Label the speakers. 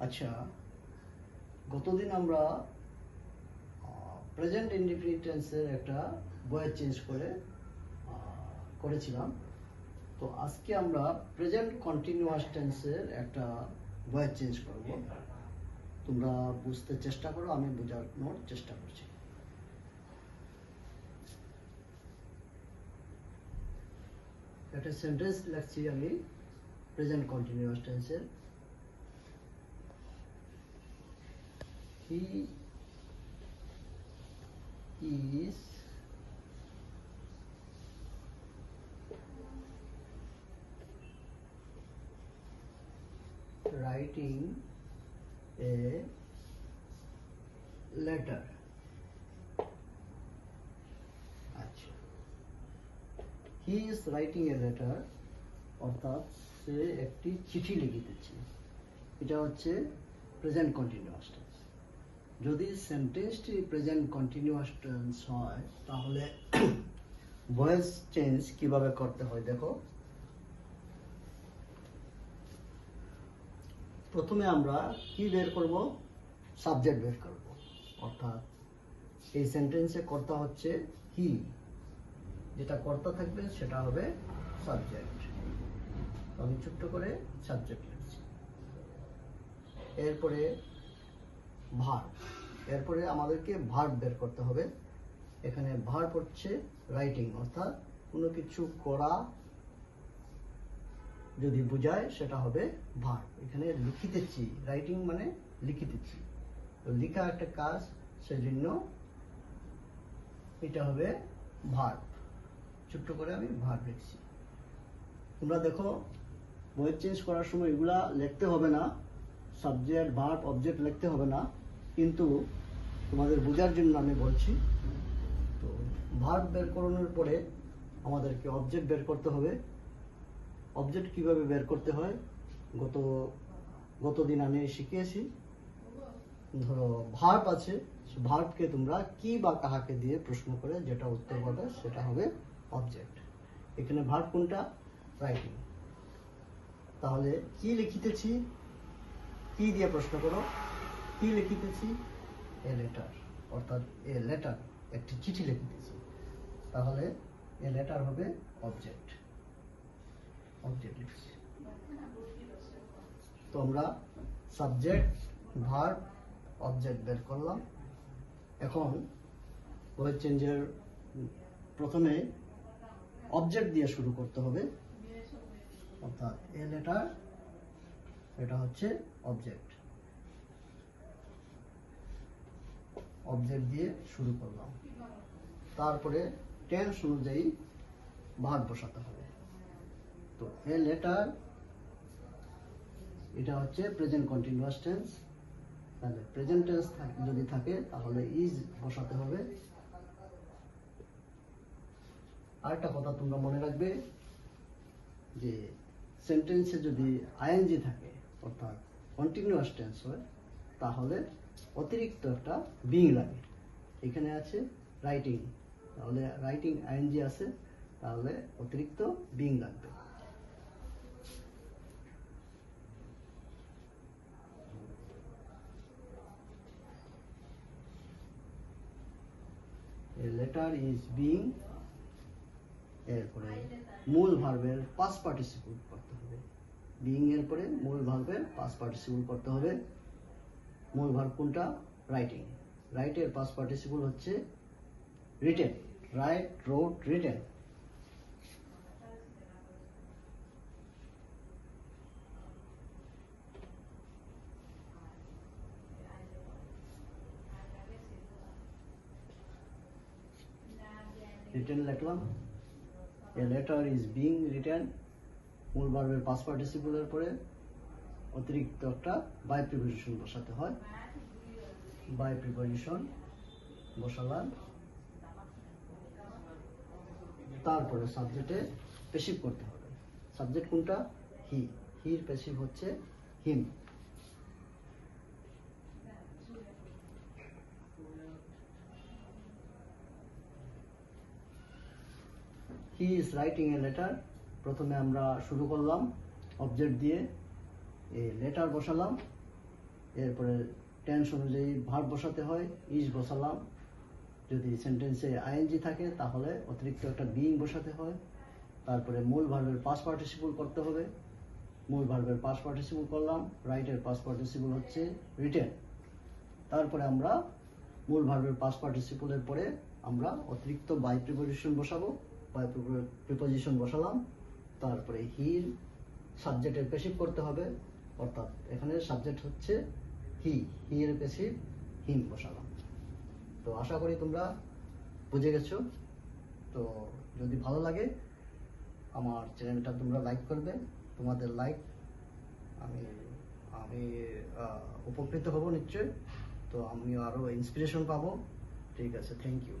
Speaker 1: আচ্ছা, গতদিন আমরা প্রেজেন্ট ইনডিফিনিট টেন্সের একটা ভয়েস চেঞ্জ করেছিলাম। তো আজকে আমরা প্রেজেন্ট কন্টিনিউয়াস টেন্সের একটা ভয়েস চেঞ্জ করব। তোমরা বুঝতে চেষ্টা করো, আমি বোঝানোর চেষ্টা করছি। একটা সেন্টেন্স লিখছি আমি প্রেজেন্ট কন্টিনিউয়াস টেন্সের। He is writing a letter. আচ্ছা, he is writing a letter অর্থাৎ সে একটি চিঠি লিখিতেছে। এটা হচ্ছে প্রেজেন্ট কন্টিনিউয়াস টেন্স। যদি সেন্টেন্সটি প্রেজেন্ট কন্টিনিউয়াস টেন্স হয় তাহলে ভয়েস চেঞ্জ কিভাবে করতে হয় দেখো। প্রথমে আমরা কি বের করব? সাবজেক্ট বের করব। অর্থাৎ এই সেন্টেন্সে কর্তা হচ্ছে হি, যেটা কর্তা থাকবে সেটা হবে সাবজেক্ট। আমি ছোট্ট করে সাবজেক্ট লিখছি। এরপরে ভার্ব, এরপরে আমাদেরকে ভার্ব বের করতে হবে। এখানে ভার্ব হচ্ছে রাইটিং, অর্থাৎ কোনো কিছু করা যদি বোঝায় সেটা হবে ভার্ব। এখানে লিখিতেছি, রাইটিং মানে লিখিতেছি, তো লেখা একটা কাজ, সেজন্য এটা হবে ভার্ব। ছোট্ট করে আমি ভার্ব লিখছি। তোমরা দেখো ভয়েস চেঞ্জ করার সময় এগুলা লিখতে হবে না, সাবজেক্ট ভার্ব অবজেক্ট লিখতে হবে না, কিন্তু তোমাদের বোঝার জন্য আমি বলছি। তো ভার্ব বের করানোর পরে আমাদেরকে অবজেক্ট বের করতে হবে। অবজেক্ট কিভাবে বের করতে হয় গতদিন আমি শিখিয়েছি। ধরো ভার্ব আছে, ভার্বকে তোমরা কি বা কাহাকে দিয়ে প্রশ্ন করে যেটা উত্তর পাবে সেটা হবে অবজেক্ট। এখানে ভার্ব কোনটা? রাইটিং। তাহলে কি লিখিতেছি, কি দিয়ে প্রশ্ন করো। কি লিখিতেছি? এ লেটার, অর্থাৎ এ লেটার, একটি চিঠি লিখিতেছি। তাহলে এ লেটার হবে অবজেক্ট। অবজেক্ট লিখছি। তো আমরা সাবজেক্ট ভার্ব অবজেক্ট বের করলাম। এখন ভয়েস চেঞ্জের প্রথমে অবজেক্ট দিয়ে শুরু করতে হবে, অর্থাৎ এ লেটার, এটা হচ্ছে অবজেক্ট। অবজেক্ট দিয়ে শুরু করলাম, তারপরে টেন্স অনুযায়ী ভার্ব বসাতে হবে। তো এ লেটার, এটা হচ্ছে প্রেজেন্ট কন্টিনিউয়াস টেন্স। তাহলে প্রেজেন্ট টেন্স যদি থাকে তাহলে ইজ বসাতে হবে। আরেকটা কথা তোমরা মনে রাখবে যে সেন্টেন্সে যদি আইএনজি থাকে অর্থাৎ কন্টিনিউয়াস টেন্স হয় তাহলে অতিরিক্ত একটা বিং লাগে। এখানে আছে রাইটিং, তাহলে রাইটিং আইএনজি আছে, তাহলে অতিরিক্ত বিং লাগবে। A letter is being, এরপরে মূল ভার্বের পাস্ট পার্টিসিপল করতে হবে। বিং এর পরে মূল ভার্বের পাস্ট পার্টিসিপল করতে হবে। মূল ভার্ব কোনটা? রাইটিং। রাইটের পাস্ট পার্টিসিপল হচ্ছে written. Write, wrote, written. Written লিখলাম। A letter is being written, মূল ভার্বের পাস্ট পার্টিসিপলের পরে অতিরিক্ত একটা বাই প্রিপোজিশন বসাতে হয়। বাই প্রিপোজিশন বসালাম, তারপরে সাবজেক্টে প্যাসিভ করতে হবে। সাবজেক্ট কোনটা? হি। হির প্যাসিভ হচ্ছে him. He is writing a letter. প্রথমে আমরা শুরু করলাম অবজেক্ট দিয়ে, এ লেটার বসালাম, এরপরে টেন্স অনুযায়ী ভার্ব বসাতে হয়, ইজ বসালাম। যদি সেন্টেন্সে আইএনজি থাকে তাহলে অতিরিক্ত একটা বিইং বসাতে হয়। তারপরে মূল ভার্বের পাস্ট পার্টিসিপল করতে হবে, মূল ভার্বের পাস্ট পার্টিসিপল করলাম, রাইটের পাস্ট পার্টিসিপল হচ্ছে রিটেন। তারপরে আমরা মূল ভার্বের পাস্ট পার্টিসিপলের পরে আমরা অতিরিক্ত বাই প্রিপোজিশন বসাবো, বাই প্রিপোজিশন বসালাম। তারপরে হির সাবজেক্টের পেসিভ করতে হবে, অর্থাৎ এখানে সাবজেক্ট হচ্ছে হি, হি এর পেসিভ হিম বসালাম। তো আশা করি তোমরা বুঝে গেছো। তো যদি ভালো লাগে আমার চ্যানেলটা তোমরা লাইক করবে, তোমাদের লাইক আমি আমি উপকৃত হব নিশ্চয়ই। তো আমি আরও ইন্সপিরেশন পাবো। ঠিক আছে, থ্যাংক ইউ।